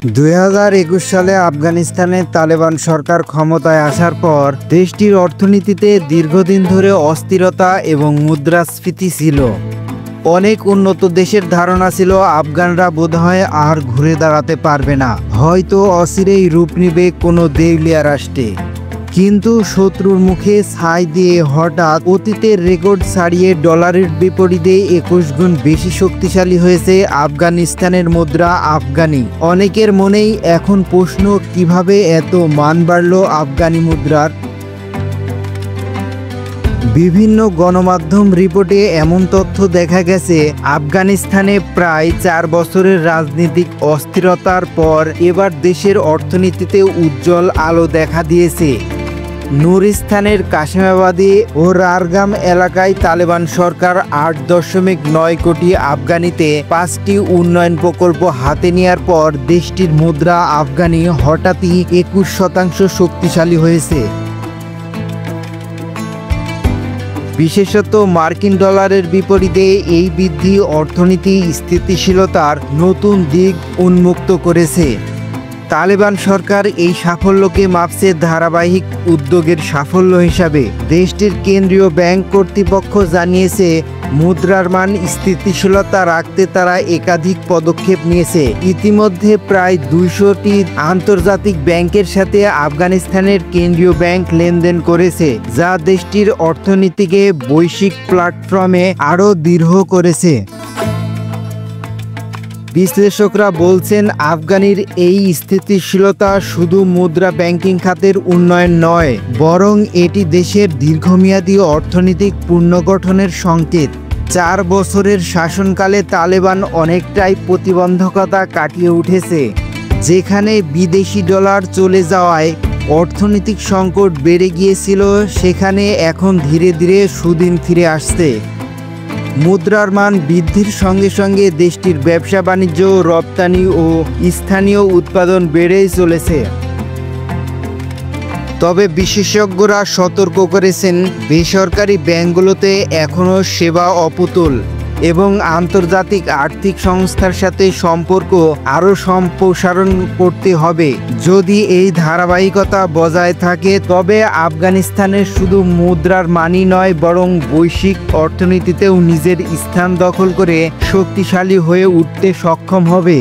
2021 সালে আফগানিস্তানে তালেবান সরকার ক্ষমতায় আসার পর দেশটির অর্থনীতিতে দীর্ঘদিন ধরে অস্থিরতা এবং মুদ্রাস্ফীতি ছিল। অনেক উন্নত দেশের ধারণা ছিল আফগানরা বোধহয় আর ঘুরে দাঁড়াতে পারবে না, হয়তো অচিরেই রূপ নেবে কোনো দেউলিয়া রাষ্ট্রে। কিন্তু শত্রুর মুখে ছাই দিয়ে হঠাৎ অতীতের রেকর্ড ছাড়িয়ে ডলারের বিপরীতে 21 গুণ বেশি শক্তিশালী হয়েছে আফগানিস্তানের মুদ্রা আফগানি। অনেকের মনেই এখন প্রশ্ন, কিভাবে এত মান বাড়ল আফগানি মুদ্রার? বিভিন্ন গণমাধ্যম রিপোর্টে এমন তথ্য দেখা গেছে, আফগানিস্তানে প্রায় 4 বছরের রাজনৈতিক অস্থিরতার পর এবার দেশের অর্থনীতিতে উজ্জ্বল আলো দেখা দিয়েছে। নুরিস্তানের কাশেমাবাদী ও রারগাম এলাকায় তালেবান সরকার 8.9 কোটি আফগানিতে 5টি উন্নয়ন প্রকল্প হাতে নেওয়ার পর দেশটির মুদ্রা আফগানি হঠাৎই 21% শক্তিশালী হয়েছে। বিশেষত মার্কিন ডলারের বিপরীতে এই বৃদ্ধি অর্থনীতি স্থিতিশীলতার নতুন দিক উন্মুক্ত করেছে। তালেবান সরকার এই সাফল্যকে মাপছে ধারাবাহিক উদ্যোগের সাফল্য হিসাবে। দেশটির কেন্দ্রীয় ব্যাংক কর্তৃপক্ষ জানিয়েছে, মুদ্রার মান স্থিতিশীলতা রাখতে তারা একাধিক পদক্ষেপ নিয়েছে। ইতিমধ্যে প্রায় 200টি আন্তর্জাতিক ব্যাংকের সাথে আফগানিস্তানের কেন্দ্রীয় ব্যাংক লেনদেন করেছে, যা দেশটির অর্থনীতিকে বৈশ্বিক প্ল্যাটফর্মে আরও দৃঢ় করেছে। বিশ্লেষকরা বলছেন, আফগানির এই স্থিতিশীলতা শুধু মুদ্রা ব্যাংকিং খাতের উন্নয়ন নয়, বরং এটি দেশের দীর্ঘমেয়াদী অর্থনৈতিক পুনর্গঠনের সংকেত। 4 বছরের শাসনকালে তালেবান অনেকটাই প্রতিবন্ধকতা কাটিয়ে উঠেছে। যেখানে বিদেশি ডলার চলে যাওয়ায় অর্থনৈতিক সংকট বেড়ে গিয়েছিল, সেখানে এখন ধীরে ধীরে সুদিন ফিরে আসছে। মুদ্রার মান বৃদ্ধির সঙ্গে সঙ্গে দেশটির ব্যবসা বাণিজ্য, রপ্তানি ও স্থানীয় উৎপাদন বেড়েই চলেছে। তবে বিশেষজ্ঞরা সতর্ক করেছেন, বেসরকারি ব্যাংকগুলোতে এখনও সেবা অপ্রতুল এবং আন্তর্জাতিক আর্থিক সংস্থার সাথে সম্পর্ক আরও সম্প্রসারণ করতে হবে। যদি এই ধারাবাহিকতা বজায় থাকে, তবে আফগানিস্তানের শুধু মুদ্রার মানই নয়, বরং বৈশ্বিক অর্থনীতিতেও নিজের স্থান দখল করে শক্তিশালী হয়ে উঠতে সক্ষম হবে।